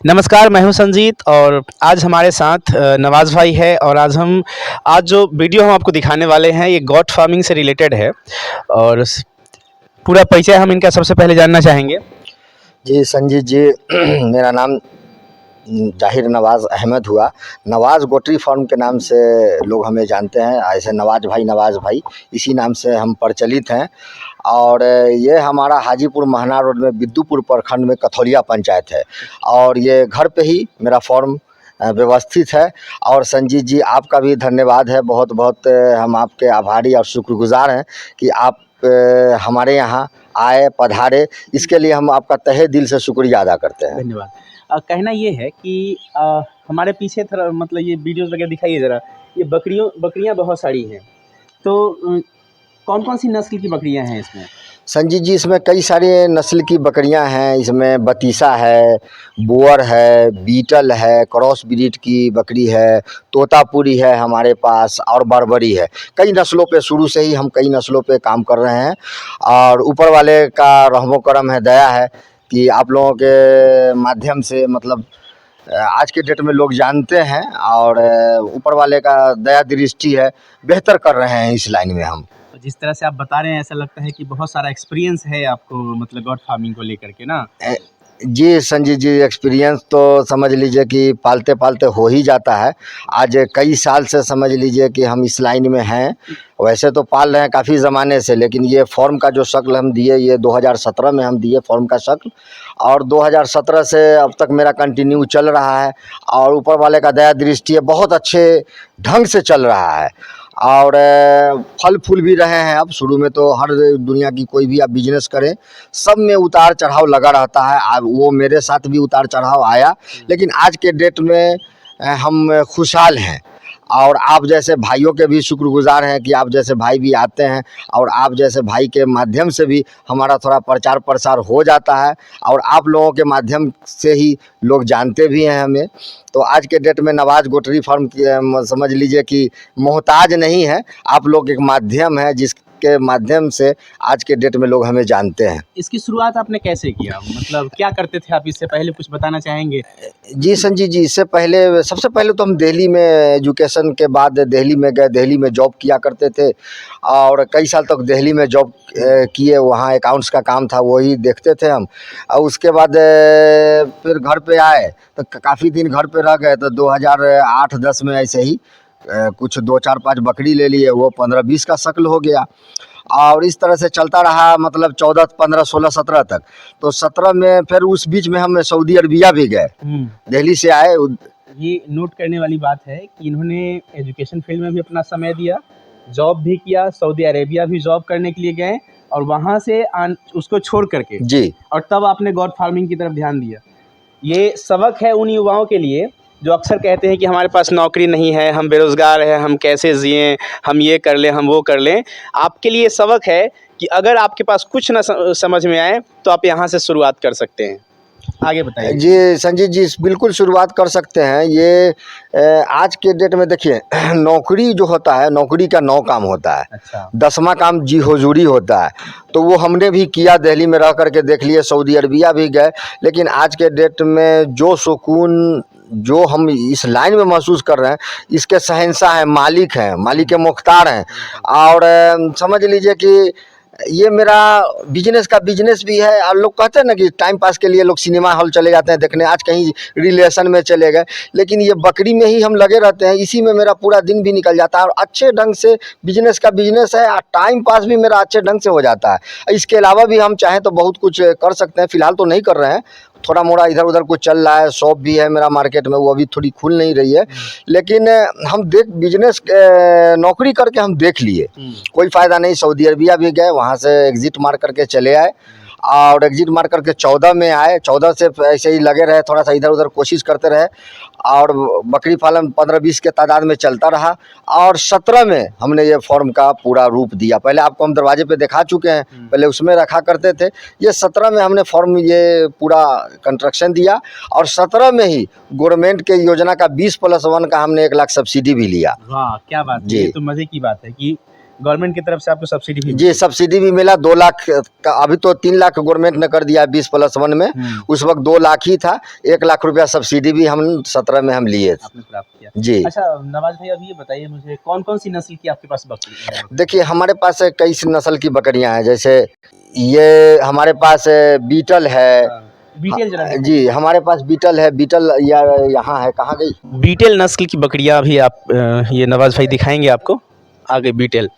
नमस्कार, मैं हूं संजीत और आज हमारे साथ नवाज़ भाई है और आज जो वीडियो हम आपको दिखाने वाले हैं ये गॉट फार्मिंग से रिलेटेड है और पूरा परिचय हम इनका सबसे पहले जानना चाहेंगे। जी संजीत जी मेरा नाम जाहिर नवाज़ अहमद हुआ। नवाज़ गोटरी फार्म के नाम से लोग हमें जानते हैं। ऐसे नवाज़ भाई इसी नाम से हम प्रचलित हैं। और ये हमारा हाजीपुर महना रोड में बिद्दुपुर प्रखंड में कथौलिया पंचायत है और ये घर पे ही मेरा फार्म व्यवस्थित है। और संजीत जी आपका भी धन्यवाद है, बहुत बहुत हम आपके आभारी और शुक्रगुजार हैं कि आप हमारे यहाँ आए पधारे। इसके लिए हम आपका तहे दिल से शुक्रिया अदा करते हैं। धन्यवाद। कहना ये है कि हमारे पीछे थोड़ा मतलब ये वीडियोस वगैरह दिखाइए ज़रा। ये बकरियां बहुत सारी हैं, तो कौन कौन सी नस्ल की बकरियां हैं इसमें? संजीत जी इसमें कई सारे नस्ल की बकरियां हैं। इसमें बतीसा है, बोअर है, बीटल है, क्रॉस ब्रीड की बकरी है, तोतापुरी है हमारे पास और बर्बरी है। कई नस्लों पे शुरू से ही हम कई नस्लों पे काम कर रहे हैं और ऊपर वाले का रहमो करम है, दया है कि आप लोगों के माध्यम से मतलब आज के डेट में लोग जानते हैं और ऊपर वाले का दया दृष्टि है, बेहतर कर रहे हैं इस लाइन में हम। जिस तरह से आप बता रहे हैं ऐसा लगता है कि बहुत सारा एक्सपीरियंस है आपको मतलब गॉट फार्मिंग को लेकर के ना। जी संजीत जी एक्सपीरियंस तो समझ लीजिए कि पालते पालते हो ही जाता है। आज कई साल से समझ लीजिए कि हम इस लाइन में हैं। वैसे तो पाल रहे हैं काफ़ी ज़माने से, लेकिन ये फॉर्म का जो शक्ल हम दिए ये 2017 में हम दिए फॉर्म का शक्ल और 2017 से अब तक मेरा कंटिन्यू चल रहा है और ऊपर वाले का दया दृष्टि है, बहुत अच्छे ढंग से चल रहा है और फल फूल भी रहे हैं। अब शुरू में तो हर दुनिया की कोई भी आप बिजनेस करें सब में उतार चढ़ाव लगा रहता है। अब वो मेरे साथ भी उतार चढ़ाव आया, लेकिन आज के डेट में हम खुशहाल हैं और आप जैसे भाइयों के भी शुक्रगुजार हैं कि आप जैसे भाई भी आते हैं और आप जैसे भाई के माध्यम से भी हमारा थोड़ा प्रचार प्रसार हो जाता है और आप लोगों के माध्यम से ही लोग जानते भी हैं हमें। तो आज के डेट में नवाज़ गोटरी फार्म की समझ लीजिए कि मोहताज नहीं है, आप लोग एक माध्यम है जिसके माध्यम से आज के डेट में लोग हमें जानते हैं। इसकी शुरुआत आपने कैसे किया, मतलब क्या करते थे आप, इससे पहले कुछ बताना चाहेंगे? जी संजीत जी इससे पहले सबसे पहले तो हम दिल्ली में एजुकेशन के बाद दिल्ली में गए, दिल्ली में जॉब किया करते थे और कई साल तक दिल्ली में जॉब किए। वहाँ अकाउंट्स का काम था, वही देखते थे हम। और उसके बाद फिर घर पे आए तो काफ़ी दिन घर पे रह गए। तो 2008-10 में ऐसे ही कुछ 2-4-5 बकरी ले लिए, वो 15-20 का शक्ल हो गया और इस तरह से चलता रहा मतलब 14, 15, 16, 17 तक। तो 17 में फिर उस बीच में हम सऊदी अरबिया भी गए, दिल्ली से आए। ये नोट करने वाली बात है कि इन्होंने एजुकेशन फील्ड में भी अपना समय दिया, जॉब भी किया, सऊदी अरेबिया भी जॉब करने के लिए गए और वहाँ से उसको छोड़ करके जी और तब आपने गॉट फार्मिंग की तरफ ध्यान दिया। ये सबक है उन युवाओं के लिए जो अक्सर कहते हैं कि हमारे पास नौकरी नहीं है, हम बेरोज़गार हैं, हम कैसे जिएं, हम ये कर लें, हम वो कर लें। आपके लिए सबक है कि अगर आपके पास कुछ ना समझ में आए तो आप यहाँ से शुरुआत कर सकते हैं। आगे बताइए। जी संजीत जी बिल्कुल शुरुआत कर सकते हैं। ये आज के डेट में देखिए नौकरी जो होता है, नौकरी का 9 काम होता है। अच्छा। 10वां काम जी हुजूरी होता है। तो वो हमने भी किया, दिल्ली में रह करके देख लिए, सऊदी अरबिया भी गए। लेकिन आज के डेट में जो सुकून जो हम इस लाइन में महसूस कर रहे हैं, इसके शहंशाह हैं, मालिक हैं, मालिक के मुख्तार हैं। और समझ लीजिए कि ये मेरा बिजनेस का बिजनेस भी है। और लोग कहते हैं ना कि टाइम पास के लिए लोग सिनेमा हॉल चले जाते हैं देखने, आज कहीं रिलेशन में चले गए, लेकिन ये बकरी में ही हम लगे रहते हैं। इसी में मेरा पूरा दिन भी निकल जाता है और अच्छे ढंग से बिजनेस का बिजनेस है और टाइम पास भी मेरा अच्छे ढंग से हो जाता है। इसके अलावा भी हम चाहें तो बहुत कुछ कर सकते हैं, फिलहाल तो नहीं कर रहे हैं, थोड़ा मोड़ा इधर उधर कुछ चल रहा है। शॉप भी है मेरा मार्केट में, वो अभी थोड़ी खुल नहीं रही है, लेकिन हम बिजनेस नौकरी करके हम देख लिए, कोई फ़ायदा नहीं। सऊदी अरबिया भी गए, वहाँ से एग्ज़िट मार करके चले आए और एग्ज़िट मार करके 14 में आए। 14 से ऐसे ही लगे रहे, थोड़ा सा इधर उधर कोशिश करते रहे और बकरी पालन 15-20 के तादाद में चलता रहा और 17 में हमने ये फॉर्म का पूरा रूप दिया। पहले आपको हम दरवाजे पे दिखा चुके हैं, पहले उसमें रखा करते थे। ये 17 में हमने फॉर्म ये पूरा कंस्ट्रक्शन दिया और 17 में ही गवर्नमेंट के योजना का 20+1 का हमने 1 लाख सब्सिडी भी लिया। वाह क्या बात है, ये तो मज़े की बात है कि गवर्नमेंट की तरफ से आपको सब्सिडी भी जी सब्सिडी भी मिला 2 लाख का, अभी तो 3 लाख गवर्नमेंट ने कर दिया 20+1 में। उस वक्त 2 लाख ही था, 1 लाख रुपया सब्सिडी भी हम 17 में हम लिए आपने प्राप्त किया। जी। अच्छा नवाज भाई, अभी ये बताइए मुझे कौन कौन सी नस्ल की आपके पास बकरी है? देखिए हमारे पास कई नस्ल की बकरियां हैं, जैसे ये हमारे पास बीटल है। बीटल जरा जी हमारे पास बीटल है, बीटल यहाँ है, कहाँ गई? बीटल नस्ल की बकरियां अभी आप ये नवाज भाई दिखाएंगे आपको। आगे बीटल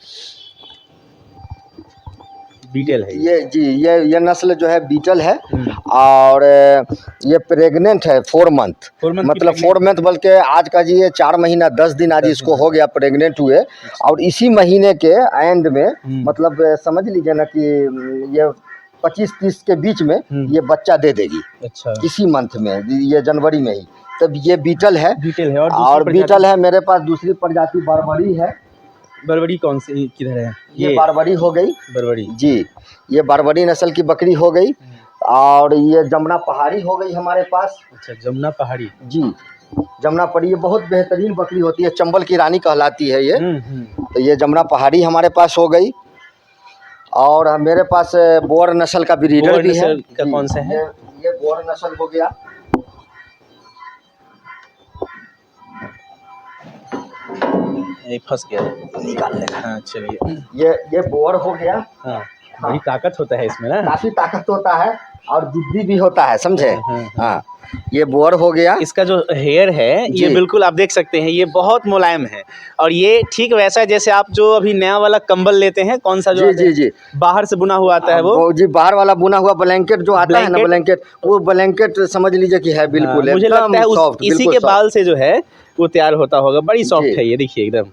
है ये जी ये नस्ल जो है बीटल है। और ये प्रेग्नेंट है 4 मंथ, मतलब 4 मंथ, बल्कि आज का जी ये 4 महीना 10 दिन आज इसको हो गया प्रेग्नेंट हुए। और इसी महीने के एंड में मतलब समझ लीजिए ना कि ये 25-30 के बीच में ये बच्चा दे देगी। अच्छा। इसी मंथ में, ये जनवरी में ही। तब ये बीटल है। और बीटल है मेरे पास। दूसरी प्रजाति बरबरी है। बरबरी कौन सी किधर है? ये बरबरी हो गई। बरबरी जी, ये बरबरी नस्ल की बकरी हो गई। और ये जमुना पहाड़ी हो गई हमारे पास। अच्छा, जमुना पहाड़ी। जी, जमुना पहाड़ी ये बहुत बेहतरीन बकरी होती है, चंबल की रानी कहलाती है ये। तो ये जमुना पहाड़ी हमारे पास हो गई। और मेरे पास बोर नस्ल का ब्रीडर भी है। कौन सा है? ये बोर नस्ल हो गया। फंस गया, निकाल लेना। हाँ चलिए। ये बोर हो गया। हाँ, बड़ी ताकत होता है इसमें ना। काफी ताकत होता है और जिद्दी भी होता है, समझे? हाँ, ये बोर हो गया। इसका जो हेयर है ये बिल्कुल आप देख सकते हैं, ये बहुत मुलायम है। और ये ठीक वैसा है जैसे आप जो अभी नया वाला कंबल लेते हैं, कौन सा जो जी बाहर से बुना हुआ आता है वो जी, बाहर वाला बुना हुआ ब्लैंकेट जो आता है ना, ब्लैंकेट, वो ब्लैंकेट समझ लीजिए कि है बिल्कुल। मुझे लगता है इसी के बाल से जो है वो तैयार होता होगा। बड़ी सॉफ्ट है ये, देखिए एकदम।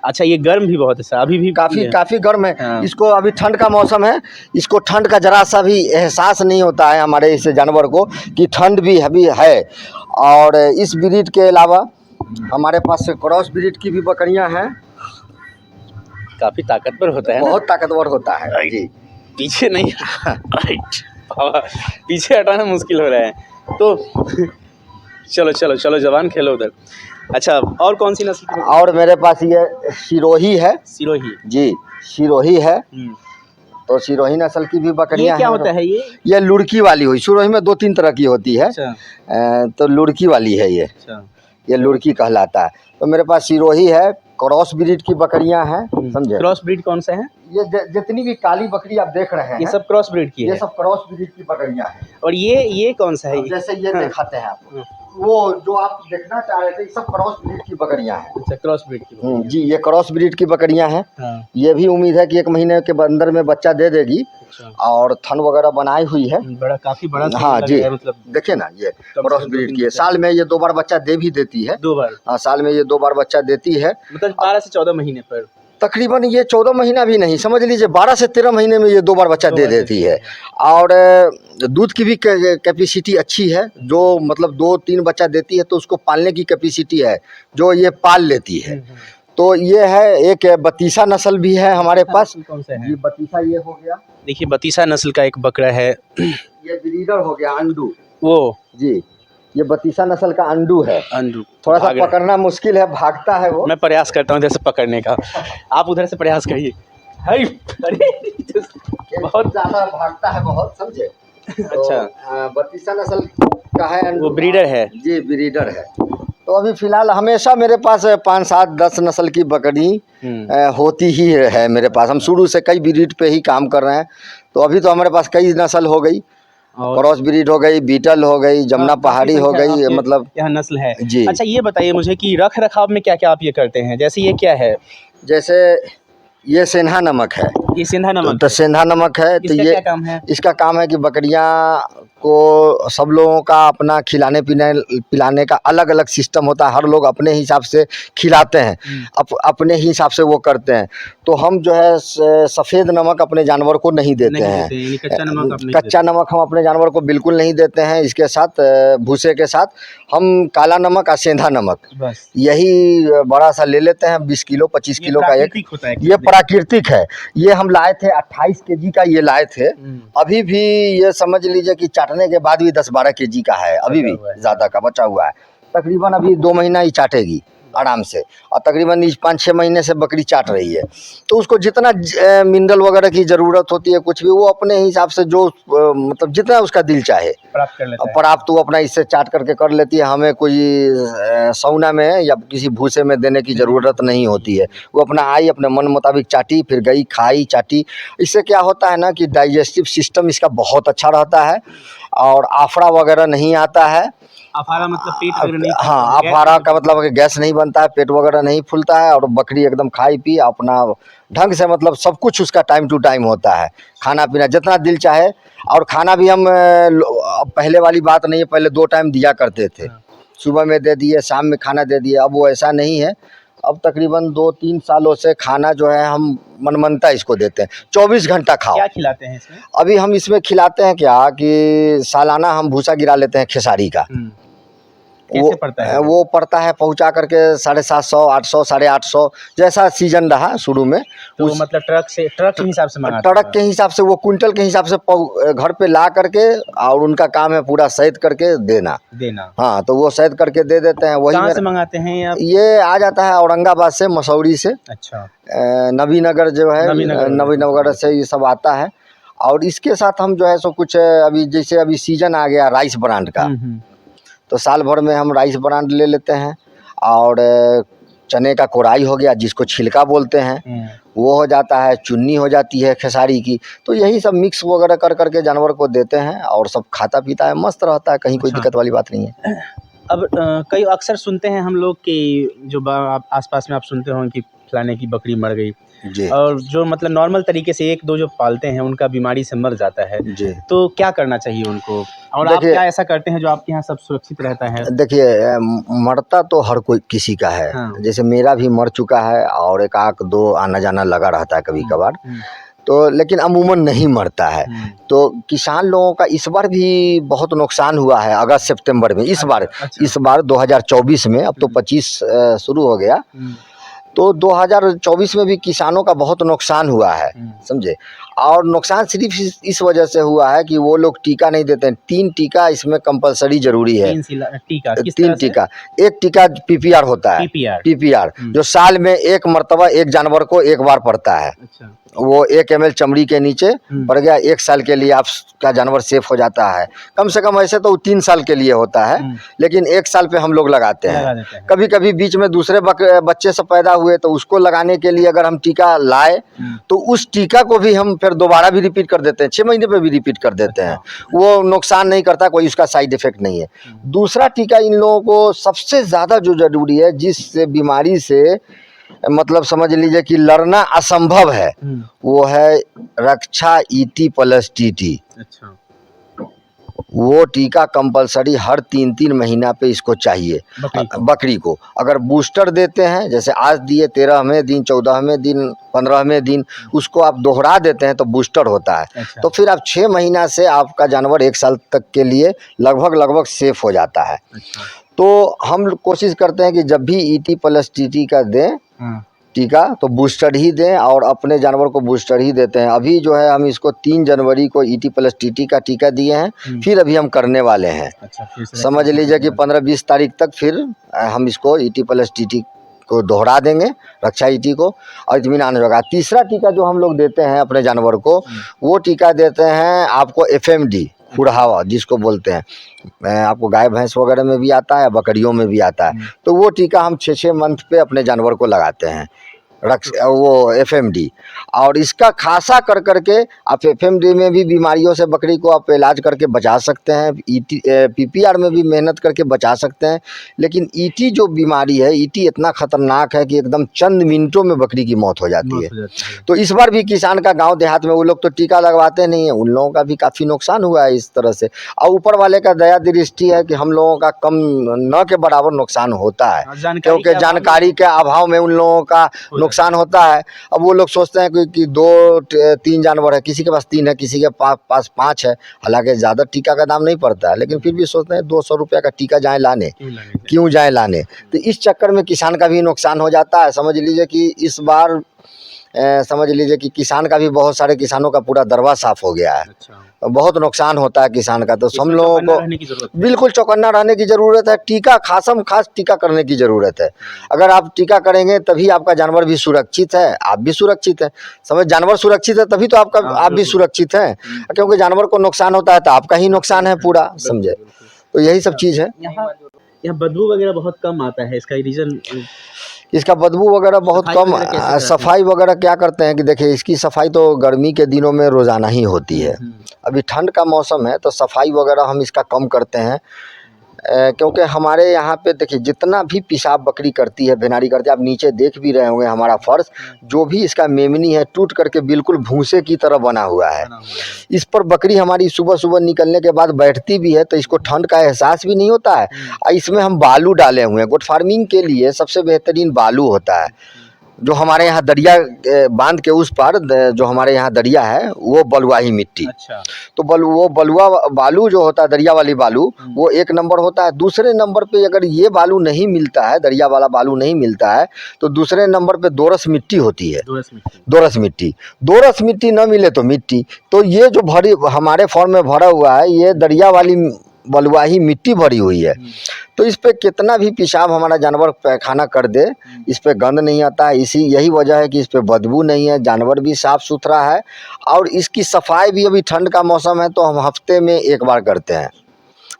अच्छा, ये गर्म भी बहुत है, अभी भी काफी गर्म है। हाँ। इसको अभी ठंड का मौसम है, इसको ठंड का जरा सा भी एहसास नहीं होता है हमारे इस जानवर को कि ठंड भी अभी है। और इस ब्रीड के अलावा हमारे पास क्रॉस ब्रीड की भी बकरियां हैं। काफी ताकतवर होता है, बहुत ताकतवर होता है जी। पीछे नहीं पीछे हटाना मुश्किल हो रहा है तो चलो जवान खेलो उधर। अच्छा, और कौन सी नस्ल की? और मेरे पास ये सिरोही है। सिरोही जी, सिरोही है। तो सिरोही नस्ल की भी बकरियां हैं। क्या होता है ये लुड़की वाली हुई। सिरोही में 2-3 तरह की होती है। तो लुड़की वाली है ये। ये लुड़की कहलाता है। तो मेरे पास सिरोही है, क्रॉस ब्रीड की बकरियां हैं, समझे? क्रॉस ब्रीड कौन सा है? ये जितनी भी काली बकरी आप देख रहे हैं, ये सब क्रॉस ब्रीड की है। ये सब क्रॉस ब्रीड की बकरियां हैं। और ये कौन सा है? जैसे ये दिखाते हैं आपको, वो जो आप देखना चाह रहे थे, सब क्रॉस ब्रीड की बकरियां हैं। अच्छा, क्रॉस ब्रीड की जी, ये क्रॉस ब्रीड की बकरियां हैं। हाँ। ये भी उम्मीद है कि 1 महीने के अंदर में बच्चा दे देगी। अच्छा। और थन वगैरह बनाई हुई है, काफी बड़ा। हाँ जी, मतलब देखिए ना, ये क्रॉस ब्रीड की है। साल में ये 2 बार बच्चा दे भी देती है। 2 बार? हाँ, साल में ये 2 बार बच्चा देती है। मतलब 12 से 14 महीने पर तकरीबन। ये 14 महीना भी नहीं, समझ लीजिए 12 से 13 महीने में ये 2 बार बच्चा दे देती है। और दूध की भी कैपेसिटी अच्छी है। जो मतलब 2-3 बच्चा देती है तो उसको पालने की कैपेसिटी है जो ये पाल लेती है। तो ये है। एक बतीसा नस्ल भी है हमारे पास। कौन सा है? ये बतीसा ये हो गया। देखिए, बतीसा नस्ल का एक बकरा है। ये ब्रीडर हो गया, अंडू। वो जी, ये बतीसा नस्ल का अंडू है। अंडू थोड़ा सा पकड़ना मुश्किल है, भागता है वो। मैं प्रयास करता हूँ इधर से पकड़ने का, आप उधर से प्रयास करिए। बहुत ज़्यादा भागता है, बहुत, समझे? अच्छा, तो बतीसा नस्ल का है, वो ब्रीडर है जी, ब्रीडर है। तो अभी फिलहाल हमेशा मेरे पास 5, 7, 10 नस्ल की बकरी होती ही है मेरे पास। हम शुरू से कई ब्रीड पे ही काम कर रहे हैं। तो अभी तो हमारे पास कई नस्ल हो गई, क्रॉस ब्रीड हो गई, बीटल हो गई, जमुना पहाड़ी हो गई, मतलब यह नस्ल है जी। अच्छा, ये बताइए मुझे कि रख रखाव में क्या क्या आप ये करते हैं? जैसे ये क्या है? जैसे ये सेंधा नमक है। ये सेंधा नमक? तो सेंधा नमक है। तो ये क्या काम है? इसका काम है कि बकरियां को सब लोगों का अपना खिलाने पिलाने का अलग अलग सिस्टम होता है। हर लोग अपने हिसाब से खिलाते हैं, अपने हिसाब से वो करते हैं। तो हम जो है सफ़ेद नमक अपने जानवर को नहीं देते हैं। कच्चा नमक हम अपने जानवर को बिल्कुल नहीं देते हैं। इसके साथ भूसे के साथ हम काला नमक और सेंधा नमक यही बड़ा सा ले लेते हैं। 20 किलो 25 किलो का एक, ये प्राकृतिक है। ये हम लाए थे 28 kg का, ये लाए थे। अभी भी ये समझ लीजिए कि चाटने के बाद भी 10-12 kg का है। अभी भी ज़्यादा का बचा हुआ है। तकरीबन अभी 2 महीना ही चाटेगी। आराम से, और तकरीबन 5-6 महीने से बकरी चाट रही है। तो उसको जितना मिनरल वगैरह की ज़रूरत होती है कुछ भी, वो अपने हिसाब से जो मतलब जितना उसका दिल चाहे प्राप्त कर लेता है। प्राप्त वो अपना इससे चाट करके कर लेती है। हमें कोई सौना में या किसी भूसे में देने की ज़रूरत नहीं होती है। वो अपना आई अपने मन मुताबिक चाटी, फिर गई खाई चाटी। इससे क्या होता है ना कि डाइजेस्टिव सिस्टम इसका बहुत अच्छा रहता है और आफड़ा वगैरह नहीं आता है। अफारा मतलब पेट वगैरह नहीं? हाँ, अफारा का मतलब कि गैस नहीं बनता है, पेट वगैरह नहीं फूलता है, और बकरी एकदम खाई पी अपना ढंग से, मतलब सब कुछ उसका टाइम टू टाइम होता है, खाना पीना जितना दिल चाहे। और खाना भी हम अब पहले वाली बात नहीं है, पहले 2 टाइम दिया करते थे, सुबह में दे दिए, शाम में खाना दे दिए। अब वो ऐसा नहीं है। अब तकरीबन 2-3 सालों से खाना जो है हम मनमनता इसको देते हैं, 24 घंटा खाओ। क्या खिलाते हैं इसमें? अभी हम इसमें खिलाते हैं क्या कि सालाना हम भूसा गिरा लेते हैं खेसारी का। कैसे पड़ता है? वो पड़ता है पहुंचा करके 750, 800, 850 जैसा सीजन रहा शुरू में। तो मतलब ट्रक के हिसाब से मंगाते ट्रक के हिसाब से, वो क्विंटल के हिसाब से घर पे ला करके, और उनका काम है पूरा सैद करके देना। हाँ, तो वो सैद करके दे देते हैं। वही कहाँ से मंगाते हैं आप? ये आ जाता है औरंगाबाद से, मसौरी से। अच्छा। नबीनगर जो है, नबीनगर से ये सब आता है। और इसके साथ हम जो है सो कुछ अभी जैसे अभी सीजन आ गया राइस ब्रांड का, तो साल भर में हम राइस ब्रांड ले लेते हैं। और चने का कोराई हो गया, जिसको छिलका बोलते हैं, वो हो जाता है, चुन्नी हो जाती है खेसारी की। तो यही सब मिक्स वगैरह कर करके जानवर को देते हैं, और सब खाता पीता है, मस्त रहता है, कहीं कोई दिक्कत वाली बात नहीं है। अब कई अक्सर सुनते हैं हम लोग कि जो आसपास में आप सुनते हो कि फलाने की बकरी मर गई जी। और जो मतलब नॉर्मल तरीके से 1-2 जो पालते हैं उनका बीमारी से मर जाता है जी। तो क्या करना चाहिए उनको? और आप क्या ऐसा करते हैं जो आपके यहाँ सब सुरक्षित रहता है? देखिए, मरता तो हर कोई किसी का है। हाँ। जैसे मेरा भी मर चुका है, और 1-2 आना जाना लगा रहता है कभी कभार, तो लेकिन अमूमन नहीं मरता है। तो किसान लोगों का इस बार भी बहुत नुकसान हुआ है अगस्त सितंबर में। इस बार 2024 में, अब तो 25 शुरू हो गया, तो 2024 में भी किसानों का बहुत नुकसान हुआ है, समझे। और नुकसान सिर्फ इस वजह से हुआ है कि वो लोग टीका नहीं देते हैं। 3 टीका इसमें कंपलसरी जरूरी है। 3 टीका। एक टीका पीपीआर होता है, पीपीआर जो साल में 1 मरतबा एक जानवर को 1 बार पड़ता है। अच्छा। वो 1 ml चमड़ी के नीचे पड़ गया, 1 साल के लिए आपका जानवर सेफ हो जाता है। कम से कम ऐसे तो 3 साल के लिए होता है, लेकिन 1 साल पे हम लोग लगाते हैं। कभी कभी बीच में दूसरे बच्चे सब पैदा हुए, तो उसको लगाने के लिए अगर हम टीका लाए, तो उस टीका को भी हम फिर दोबारा भी रिपीट कर देते हैं, 6 महीने पे भी रिपीट कर देते हैं। वो नुकसान नहीं करता, कोई उसका साइड इफेक्ट नहीं है। दूसरा टीका इन लोगों को सबसे ज़्यादा जो जरूरी है, जिस बीमारी से मतलब समझ लीजिए कि लड़ना असंभव है, वो है रक्षा ईटी प्लस टीटी। अच्छा। वो टीका कंपलसरी हर 3-3 महीना पे इसको चाहिए बकरी को। अगर बूस्टर देते हैं, जैसे आज दिए 13वें दिन, 14वें दिन, 15वें दिन, उसको आप दोहरा देते हैं तो बूस्टर होता है। अच्छा। तो फिर आप 6 महीना से आपका जानवर 1 साल तक के लिए लगभग सेफ हो जाता है। अच्छा। तो हम कोशिश करते हैं कि जब भी ईटी प्लस टीटी का दें टीका, तो बूस्टर ही दें, और अपने जानवर को बूस्टर ही देते हैं। अभी जो है हम इसको 3 जनवरी को ईटी प्लस टीटी का टीका दिए हैं, फिर अभी हम करने वाले हैं। अच्छा, समझ लीजिए कि 15-20 तारीख तक फिर हम इसको ईटी प्लस टीटी को दोहरा देंगे, रक्षा ईटी को, और इत्मीनान होगा। तीसरा टीका जो हम लोग देते हैं अपने जानवर को, वो टीका देते हैं आपको FMD, फुरहावा जिसको बोलते हैं। आपको गाय भैंस वगैरह में भी आता है, बकरियों में भी आता है। तो वो टीका हम 6-6 मंथ पे अपने जानवर को लगाते हैं, वो FMD। और इसका खासा कर करके आप FMD में भी बीमारियों से बकरी को आप इलाज करके बचा सकते हैं, PPR में भी मेहनत करके बचा सकते हैं। लेकिन ET जो बीमारी है, ET इतना खतरनाक है कि एकदम चंद मिनटों में बकरी की मौत हो जाती है। तो इस बार भी किसान का गांव देहात में वो लोग तो टीका लगवाते नहीं है, उन लोगों का भी काफ़ी नुकसान हुआ है इस तरह से। और ऊपर वाले का दया दृष्टि है कि हम लोगों का कम न के बराबर नुकसान होता है, क्योंकि जानकारी के अभाव में उन लोगों का नुकसान होता है। अब वो लोग सोचते हैं कि 2-3 जानवर है, किसी के पास 3 है, किसी के पास 5 है। हालांकि ज़्यादा टीका का दाम नहीं पड़ता है, लेकिन फिर भी सोचते हैं 200 रुपये का टीका क्यों जाए लाने। तो इस चक्कर में किसान का भी नुकसान हो जाता है। समझ लीजिए कि इस बार समझ लीजिए कि किसान का भी, बहुत सारे किसानों का पूरा दरवा साफ हो गया है। अच्छा, बहुत नुकसान होता है किसान का, तो हम इसमें लोगों चौकन्ना को रहने की जरूरत है। बिल्कुल चौकन्ना रहने की ज़रूरत है। टीका खासम खास टीका करने की ज़रूरत है। अगर आप टीका करेंगे तभी आपका जानवर भी सुरक्षित है, आप भी सुरक्षित हैं। समझ, जानवर सुरक्षित है तभी तो हाँ, आप भी बिल्कुल। सुरक्षित हैं, क्योंकि जानवर को नुकसान होता है तो आपका ही नुकसान है पूरा, बिल्कुल, समझे। बिल्कुल। तो यही सब चीज़ है। यहाँ यहाँ बदबू वगैरह बहुत कम आता है, इसका रीज़न इसका बदबू वगैरह बहुत सफाई कम। वगैरह कैसे कराते हैं? सफाई वगैरह क्या करते हैं कि देखिए, इसकी सफाई तो गर्मी के दिनों में रोज़ाना ही होती है। अभी ठंड का मौसम है तो सफाई वगैरह हम इसका कम करते हैं, क्योंकि हमारे यहाँ पे देखिए जितना भी पेशाब बकरी करती है, भेनाड़ी करती है, आप नीचे देख भी रहे होंगे हमारा फर्श, जो भी इसका मेमनी है टूट करके बिल्कुल भूसे की तरह बना हुआ है। इस पर बकरी हमारी सुबह सुबह निकलने के बाद बैठती भी है तो इसको ठंड का एहसास भी नहीं होता है। और इसमें हम बालू डाले हुए हैं। गोट फार्मिंग के लिए सबसे बेहतरीन बालू होता है। जो हमारे यहाँ दरिया बांध के उस पार जो हमारे यहाँ दरिया है वो बलुआही मिट्टी। अच्छा, तो वो बलुआ बालू जो होता है, दरिया वाली बालू, वो एक नंबर होता है। दूसरे नंबर पे अगर ये बालू नहीं मिलता है, दरिया वाला बालू नहीं मिलता है, तो दूसरे नंबर पे दोरस मिट्टी होती है। दोरस मिट्टी न मिले तो मिट्टी, तो ये जो भरी हमारे फॉर्म में भरा हुआ है, ये दरिया वाली बलुआही मिट्टी भरी हुई है। तो इस पे कितना भी पेशाब हमारा जानवर पैखाना कर दे, इस पे गंद नहीं आता है। यही वजह है कि इस पे बदबू नहीं है, जानवर भी साफ़ सुथरा है। और इसकी सफाई भी, अभी ठंड का मौसम है तो हम हफ्ते में एक बार करते हैं,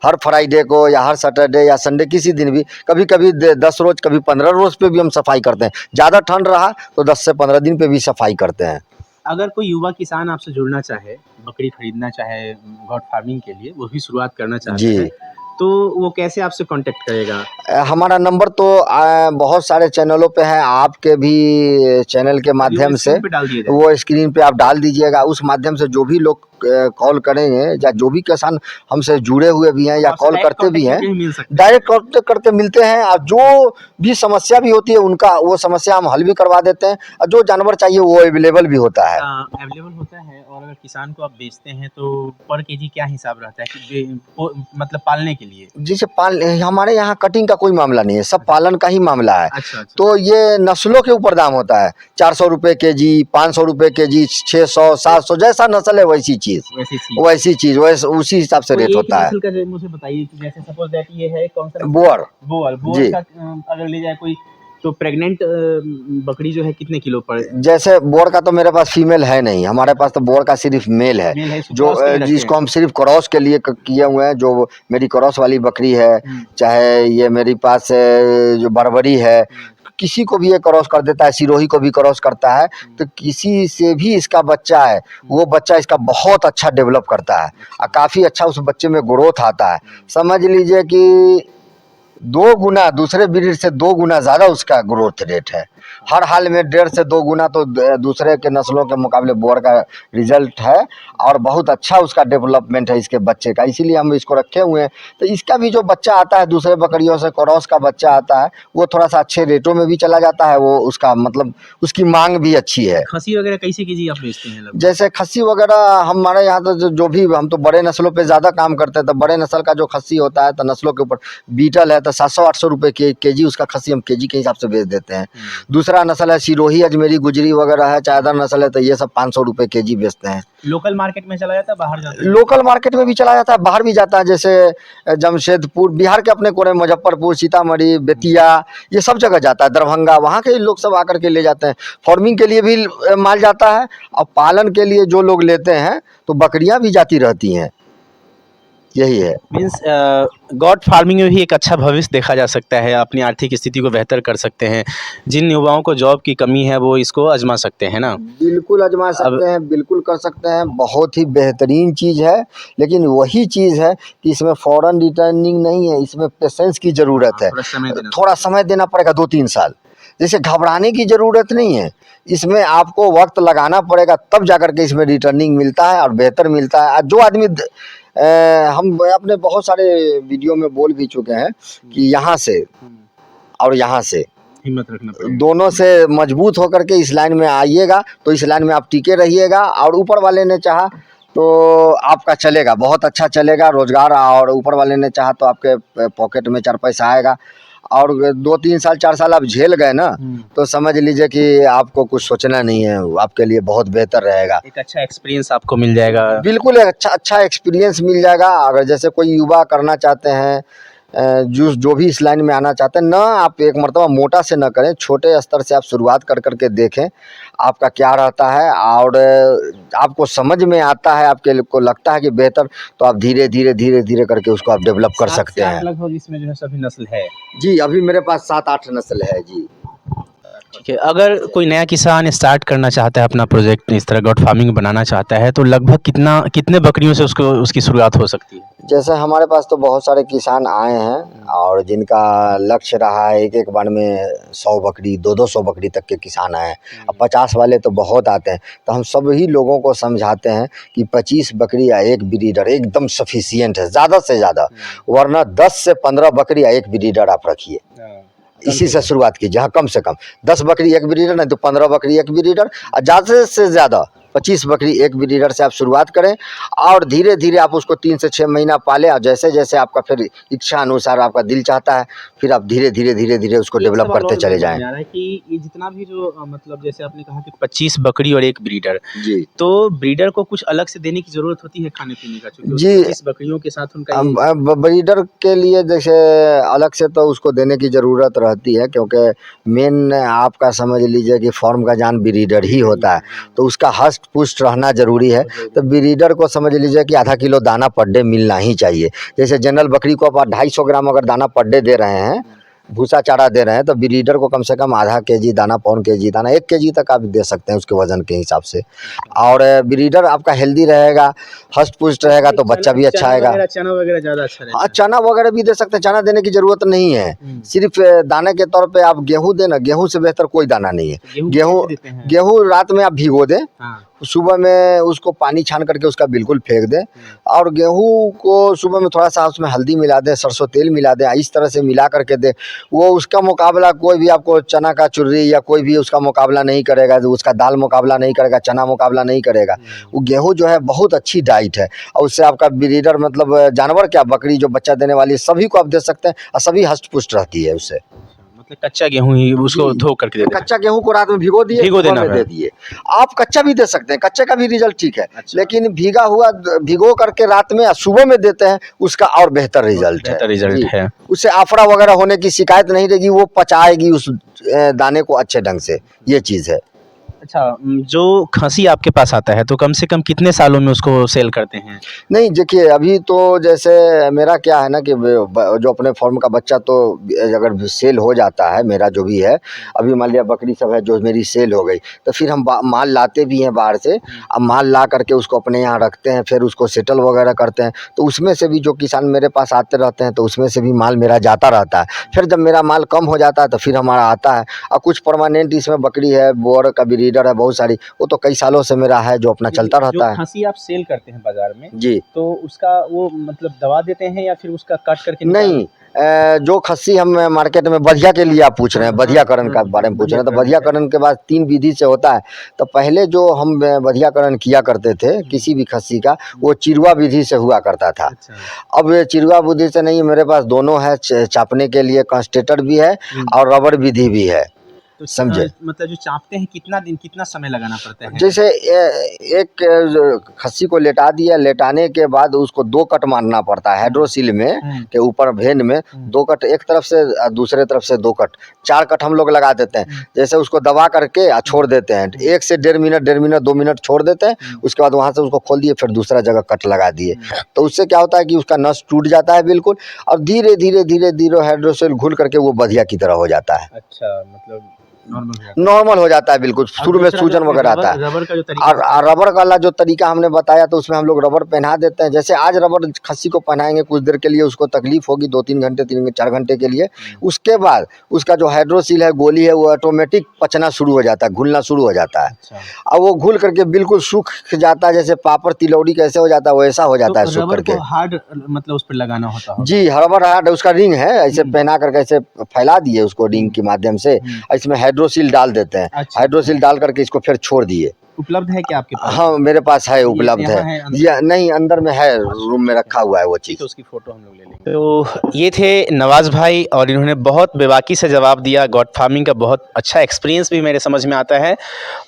हर फ्राइडे को या हर सैटरडे या संडे, किसी दिन भी। कभी कभी 10 रोज़, कभी 15 रोज़ पे भी हम सफाई करते हैं। ज़्यादा ठंड रहा तो 10 से 15 दिन पे भी सफाई करते हैं। अगर कोई युवा किसान आपसे जुड़ना चाहे, बकरी खरीदना चाहे गॉट फार्मिंग के लिए, वो भी शुरुआत करना चाहते जी। हैं, तो वो कैसे आपसे कांटेक्ट करेगा? हमारा नंबर तो बहुत सारे चैनलों पे है, आपके भी चैनल के माध्यम वो से स्क्रीन पे डाल दिया जाए। वो स्क्रीन पे आप डाल दीजिएगा। उस माध्यम से जो भी लोग कॉल करेंगे, या जो भी किसान हमसे जुड़े हुए भी हैं या आपसे कॉल डायरेक्ट करते भी हैं, कांटेक्ट करके ही मिल सकते हैं। डायरेक्ट कांटेक्ट करके मिलते हैं। और जो भी समस्या भी होती है उनका, वो समस्या हम हल भी करवा देते हैं। और जो जानवर चाहिए वो अवेलेबल भी होता है। अवेलेबल होता है। और अगर किसान को आप बेचते हैं तो पर केजी क्या हिसाब रहता है कि मतलब पालने के लिए? जिसे हमारे यहाँ कटिंग का कोई मामला नहीं है, सब पालन का ही मामला है। अच्छा, अच्छा। तो ये नस्लों के ऊपर दाम होता है। 400 रुपये केजी, 500 रुपये केजी, 600, 700, जैसा नस्ल है वैसी चीज़, वैसे उसी हिसाब से रेट होता है। नस्ल का मुझे बताइए कि जैसे सपोज दैट ये है कौन सा? बोअर जी। का अगर ले जाए कोई, तो प्रेग्नेंट बकरी जो है कितने किलो पर? जैसे बोअर का तो मेरे पास फीमेल है नहीं, हमारे पास तो बोअर का सिर्फ मेल है, जो जिसको हम सिर्फ क्रॉस के लिए किए हुए हैं। जो मेरी क्रॉस वाली बकरी है, चाहे ये मेरे पास जो बरबरी है, किसी को भी ये क्रॉस कर देता है, सिरोही को भी क्रॉस करता है। तो किसी से भी इसका बच्चा है, वो बच्चा इसका बहुत अच्छा डेवलप करता है और काफ़ी अच्छा उस बच्चे में ग्रोथ आता है। समझ लीजिए कि 2 गुना, दूसरे ब्रीड से 2 गुना ज़्यादा उसका ग्रोथ रेट है। हर हाल में 1.5 से 2 गुना तो दूसरे के नस्लों के मुकाबले बोअर का रिजल्ट है। और बहुत अच्छा उसका डेवलपमेंट है इसके बच्चे का, इसीलिए हम इसको रखे हुए हैं। तो इसका भी जो बच्चा आता है दूसरे बकरियों से, क्रॉस का बच्चा आता है, वो थोड़ा सा अच्छे रेटों में भी चला जाता है। वो उसका मतलब उसकी मांग भी अच्छी है। खसी वगैरह कैसे केजी आप बेचते हैं? जैसे खस्सी वगैरह हमारे यहाँ तो जो भी, हम तो बड़े नस्लों पे ज़्यादा काम करते हैं। तो बड़े नस्ल का जो खस्सी होता है, तो नस्लों के ऊपर बीटल है तो 700-800 रुपये केजी उसका खस्सी हम केजी के हिसाब से बेच देते हैं। दूसरा नस्ल है सिरोही, अजमेरी, गुजरी वगैरह है, चादर नस्ल है, तो ये सब 500 रुपये केजी बेचते हैं। लोकल मार्केट में चला जाता है, बाहर जाता है? लोकल मार्केट में भी चला जाता है, बाहर भी जाता है। जैसे जमशेदपुर, बिहार के अपने कोने, मुजफ्फरपुर, सीतामढ़ी, बेतिया, ये सब जगह जाता है, दरभंगा, वहाँ के लोग सब आकर के ले जाते हैं। फार्मिंग के लिए भी माल जाता है और पालन के लिए जो लोग लेते हैं तो बकरियां भी जाती रहती हैं। यही है। मीन्स गॉट फार्मिंग में भी एक अच्छा भविष्य देखा जा सकता है, अपनी आर्थिक स्थिति को बेहतर कर सकते हैं। जिन युवाओं को जॉब की कमी है वो इसको आजमा सकते हैं ना? बिल्कुल आजमा सकते हैं, बिल्कुल कर सकते हैं। बहुत ही बेहतरीन चीज़ है, लेकिन वही चीज़ है कि इसमें फ़ौरन रिटर्निंग नहीं है, इसमें पेशेंस की ज़रूरत है। थोड़ा समय देना पड़ेगा, 2-3 साल। जैसे घबराने की ज़रूरत नहीं है, इसमें आपको वक्त लगाना पड़ेगा, तब जाकर के इसमें रिटर्निंग मिलता है और बेहतर मिलता है। जो आदमी हम अपने बहुत सारे वीडियो में बोल भी चुके हैं कि यहाँ से और यहाँ से हिम्मत रखना पड़ेगा, दोनों से मजबूत होकर के इस लाइन में आइएगा तो इस लाइन में आप टिके रहिएगा। और ऊपर वाले ने चाहा तो आपका चलेगा, बहुत अच्छा चलेगा रोजगार। और ऊपर वाले ने चाहा तो आपके पॉकेट में 4 पैसा आएगा। और 2-3 साल 4 साल आप झेल गए ना, तो समझ लीजिए कि आपको कुछ सोचना नहीं है, आपके लिए बहुत बेहतर रहेगा। एक अच्छा एक्सपीरियंस आपको मिल जाएगा। बिल्कुल एक अच्छा एक्सपीरियंस मिल जाएगा। अगर जैसे कोई युवा करना चाहते हैं, जो भी इस लाइन में आना चाहते हैं ना, आप एक मर्तबा मोटा से न करें, छोटे स्तर से आप शुरुआत कर के देखें आपका क्या रहता है, और आपको समझ में आता है, आपके को लगता है कि बेहतर, तो आप धीरे धीरे करके उसको आप डेवलप कर 7 सकते से 8 हैं। लगभग इसमें जो है सभी नस्ल है। जी, अभी मेरे पास 7-8 नस्ल है जी। ठीक है, अगर कोई नया किसान स्टार्ट करना चाहता है अपना प्रोजेक्ट, इस तरह गॉट फार्मिंग बनाना चाहता है, तो लगभग कितने बकरियों से उसको उसकी शुरुआत हो सकती है? जैसे हमारे पास तो बहुत सारे किसान आए हैं और जिनका लक्ष्य रहा है एक बार में 100 बकरी 200 बकरी तक के किसान आए हैं। अब 50 वाले तो बहुत आते हैं, तो हम सभी लोगों को समझाते हैं कि 25 बकरी या एक ब्रीडर एकदम सफिशिएंट है, ज़्यादा से ज़्यादा, वरना 10 से 15 बकरी या एक ब्रीडर आप रखिए। इसी से शुरुआत कीजिए। हाँ, कम से कम 10 बकरी एक ब्रीडर, नहीं तो 15 बकरी एक ब्रीडर, और ज़्यादा से ज़्यादा 25 बकरी एक ब्रीडर से आप शुरुआत करें, और धीरे धीरे आप उसको 3 से 6 महीना पालें, और जैसे जैसे आपका फिर इच्छा अनुसार आपका दिल चाहता है, फिर आप धीरे धीरे उसको डेवलप करते चले जाएं। आ रहा है कि ये जितना भी जो मतलब जैसे आपने कहा कि 25 बकरी और एक ब्रीडर, जी, तो ब्रीडर को कुछ अलग से देने की जरूरत होती है खाने पीने का, क्योंकि जी। 25 बकरियों के साथ उनका ब्रीडर के लिए जैसे अलग से तो उसको देने की ज़रूरत रहती है, क्योंकि मेन आपका समझ लीजिए कि फॉर्म का जान ब्रीडर ही होता है, तो उसका हष्ट पुष्ट रहना ज़रूरी है। तो ब्रीडर को समझ लीजिए कि आधा किलो दाना पर डे मिलना ही चाहिए। जैसे जनरल बकरी को आप 250 ग्राम अगर दाना पर डे दे रहे हैं, भूसा चारा दे रहे हैं, तो ब्रीडर को कम से कम आधा केजी दाना, पौन केजी दाना, 1 केजी तक आप दे सकते हैं उसके वजन के हिसाब से। और ब्रीडर आपका हेल्दी रहेगा, हष्ट पुष्ट रहेगा, तो बच्चा भी अच्छा आएगा। चना वगैरह ज़्यादा अच्छा रहता हाँ, चना वगैरह भी दे सकते हैं, चना देने की ज़रूरत नहीं है। सिर्फ दाने के तौर पे आप गेहूँ देना, गेहूँ से बेहतर कोई दाना नहीं है। गेहूँ रात में आप भिगो दें, सुबह में उसको पानी छान करके उसका बिल्कुल फेंक दें, और गेहूँ को सुबह में थोड़ा सा उसमें हल्दी मिला दें, सरसों तेल मिला दें, इस तरह से मिला करके दें। वो उसका मुकाबला कोई भी आपको चना का चुर्री या कोई भी उसका मुकाबला नहीं करेगा, उसका दाल मुकाबला नहीं करेगा, चना मुकाबला नहीं करेगा। वो गेहूँ जो है बहुत अच्छी डाइट है, और उससे आपका ब्रीडर मतलब जानवर क्या, बकरी जो बच्चा देने वाली सभी को आप दे सकते हैं, और सभी हष्ट पुष्ट रहती है उससे। मतलब कच्चा गेहूँ ही उसको धो करके दे देना। कच्चा गेहूँ को रात में भिगो देना दे दिए। आप कच्चा भी दे सकते हैं, कच्चे का भी रिजल्ट ठीक है। अच्छा। लेकिन भीगा हुआ भिगो करके रात में या सुबह में देते हैं, उसका और बेहतर रिजल्ट है। उससे आफरा वगैरह होने की शिकायत नहीं रहेगी, वो पचाएगी उस दाने को अच्छे ढंग से, ये चीज़ है। अच्छा, जो खसी आपके पास आता है तो कम से कम कितने सालों में उसको सेल करते हैं? नहीं, देखिए अभी तो जैसे मेरा क्या है ना कि जो अपने फॉर्म का बच्चा तो अगर सेल हो जाता है, मेरा जो भी है, अभी मान लिया बकरी सब है जो मेरी सेल हो गई, तो फिर हम माल लाते भी हैं बाहर से। अब माल ला करके उसको अपने यहाँ रखते हैं, फिर उसको सेटल वगैरह करते हैं, तो उसमें से भी जो किसान मेरे पास आते रहते हैं, तो उसमें से भी माल मेरा जाता रहता है। फिर जब मेरा माल कम हो जाता है तो फिर हमारा आता है, और कुछ परमानेंट इसमें बकरी है, बोर का ब्रीडर है बहुत सारी, वो तो कई सालों से मेरा है जो अपना चलता रहता है। खसी आप सेल करते हैं बाजार में जी, तो उसका वो मतलब दवा देते हैं या फिर उसका काट करके? नहीं, जो खस्सी हम मार्केट में बधिया के लिए आप पूछ रहे हैं, बधियाकरण का बारे में पूछ रहे हैं, तो बधियाकरण के बाद 3 विधि से होता है। तो पहले जो हम बधियाकरण किया करते थे किसी भी खस्सी का, वो चिरवा विधि से हुआ करता था। अब चिरवा विधि से नहीं, मेरे पास दोनों है, चापने के लिए कांस्टेटर भी है और रबर विधि भी है। तो समझे? मतलब जो चापते हैं कितना दिन कितना समय लगाना पड़ता है? जैसे एक खस्सी को लेटा दिया, लेटाने के बाद उसको 2 कट मारना पड़ता है हाइड्रोसिल में के ऊपर भेन में 2 कट, एक तरफ से दूसरे तरफ से 2 कट, 4 कट हम लोग लगा देते हैं। जैसे उसको दबा करके छोड़ देते हैं, 1 से 1.5 मिनट 2 मिनट छोड़ देते हैं, उसके बाद वहाँ से उसको खोल दिए, फिर दूसरा जगह कट लगा दिए। तो उससे क्या होता है कि उसका नस टूट जाता है बिल्कुल, और धीरे धीरे हाइड्रोसिल घुल करके वो बधिया की तरह हो जाता है। अच्छा, मतलब नॉर्मल हो जाता है बिल्कुल। शुरू में सूजन वगैरह आता है, रबर का जो तरीका और रबर वाला जो तरीका हमने बताया, तो उसमें हम लोग रबर पहना देते हैं। जैसे आज रबर खस्सी को पहनाएंगे, कुछ देर के लिए उसको तकलीफ होगी, 2-3 घंटे 4 घंटे के लिए। उसके बाद उसका जो हाइड्रोसिल है, गोली है, वो ऑटोमेटिक पचना शुरू हो जाता है, घुलना शुरू हो जाता है। अच्छा। और वो घुल करके बिल्कुल सूख जाता है, जैसे पापड़ तिलौड़ी कैसे हो जाता है वैसा हो जाता है सूख करके। हार्ड मतलब उस पर लगाना होता है? जी, रबर हार्ड, उसका रिंग है, ऐसे पहना करके ऐसे फैला दिए उसको रिंग के माध्यम से, इसमें हाइड्रोसिल डाल देते हैं। अच्छा। हाइड्रोसिल डाल करके इसको फिर छोड़ दिए, उपलब्ध है क्या आपके पास? हाँ मेरे पास है, उपलब्ध यहाँ है। है अंदर? या नहीं, अंदर में है, रूम में रखा हुआ है वो चीज़। तो उसकी फ़ोटो हम लोग ले लेंगे। तो ये थे नवाज़ भाई और इन्होंने बहुत बेबाकी से जवाब दिया। गॉट फार्मिंग का बहुत अच्छा एक्सपीरियंस भी मेरे समझ में आता है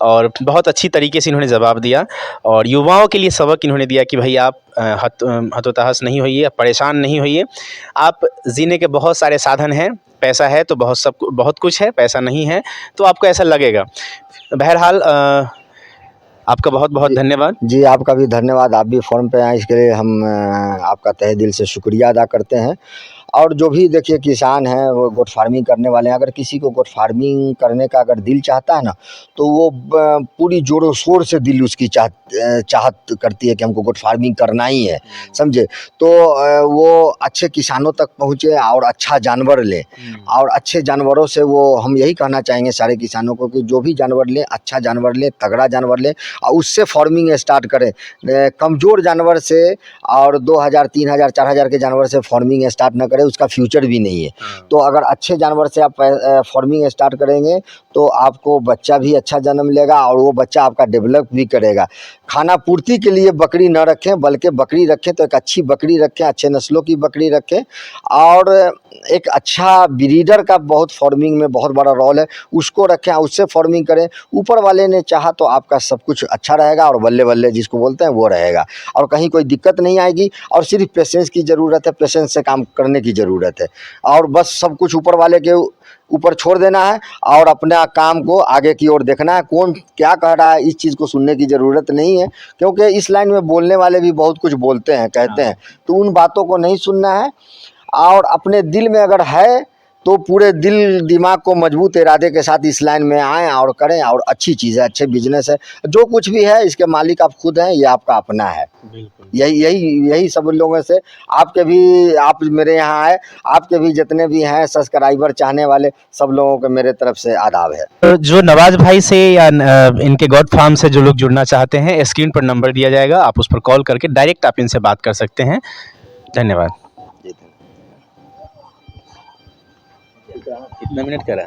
और बहुत अच्छी तरीके से इन्होंने जवाब दिया और युवाओं के लिए सबक इन्होंने दिया कि भाई आप हतोत्साहित नहीं होइए, परेशान नहीं होइए। आप जीने के बहुत सारे साधन हैं, पैसा है तो बहुत कुछ है, पैसा नहीं है तो आपको ऐसा लगेगा। बहरहाल आपका बहुत बहुत जी धन्यवाद। जी, आपका भी धन्यवाद। आप भी फ़ोरम पे आए, इसके लिए हम आपका तहे दिल से शुक्रिया अदा करते हैं। और जो भी देखिए किसान हैं वो गोट फार्मिंग करने वाले हैं, अगर किसी को गोट फार्मिंग करने का अगर दिल चाहता है ना, तो वो पूरी जोरों शोर से दिल उसकी चाहत करती है कि हमको गोट फार्मिंग करना ही है, समझे। तो वो अच्छे किसानों तक पहुँचे और अच्छा जानवर लें। और अच्छे जानवरों से वो हम यही कहना चाहेंगे सारे किसानों को कि जो भी जानवर लें, अच्छा जानवर लें, तगड़ा जानवर लें और उससे फार्मिंग स्टार्ट करें। कमज़ोर जानवर से और 2000, 3000, 4000 के जानवर से फार्मिंग स्टार्ट न करें, उसका फ्यूचर भी नहीं है। तो अगर अच्छे जानवर से आप फार्मिंग स्टार्ट करेंगे तो आपको बच्चा भी अच्छा जन्म लेगा और वो बच्चा आपका डेवलप भी करेगा। खाना पूर्ति के लिए बकरी न रखें, बल्कि बकरी रखें तो एक अच्छी बकरी रखें, अच्छे नस्लों की बकरी रखें। और एक अच्छा ब्रीडर का बहुत फार्मिंग में बहुत बड़ा रोल है, उसको रखें, उससे फार्मिंग करें। ऊपर वाले ने चाहा तो आपका सब कुछ अच्छा रहेगा और बल्ले बल्ले जिसको बोलते हैं वो रहेगा और कहीं कोई दिक्कत नहीं आएगी। और सिर्फ पेशेंस की ज़रूरत है, पेशेंस से काम करने की ज़रूरत है और बस सब कुछ ऊपर वाले के ऊपर छोड़ देना है और अपना काम को आगे की ओर देखना है। कौन क्या कह रहा है इस चीज़ को सुनने की ज़रूरत नहीं है, क्योंकि इस लाइन में बोलने वाले भी बहुत कुछ बोलते हैं, कहते हैं, तो उन बातों को नहीं सुनना है। और अपने दिल में अगर है तो पूरे दिल दिमाग को मजबूत इरादे के साथ इस लाइन में आएँ और करें। और अच्छी चीज़ है, अच्छे बिजनेस है, जो कुछ भी है इसके मालिक आप खुद हैं, ये आपका अपना है। यही सब लोगों से आपके भी, आप मेरे यहाँ आए, आपके भी जितने भी हैं सब्सक्राइबर चाहने वाले सब लोगों को मेरे तरफ से आदाब है। तो जो नवाज भाई से या इनके गॉड फार्म से जो लोग जुड़ना चाहते हैं, स्क्रीन पर नंबर दिया जाएगा, आप उस पर कॉल करके डायरेक्ट आप इनसे बात कर सकते हैं। धन्यवाद। कितना मिनट करा?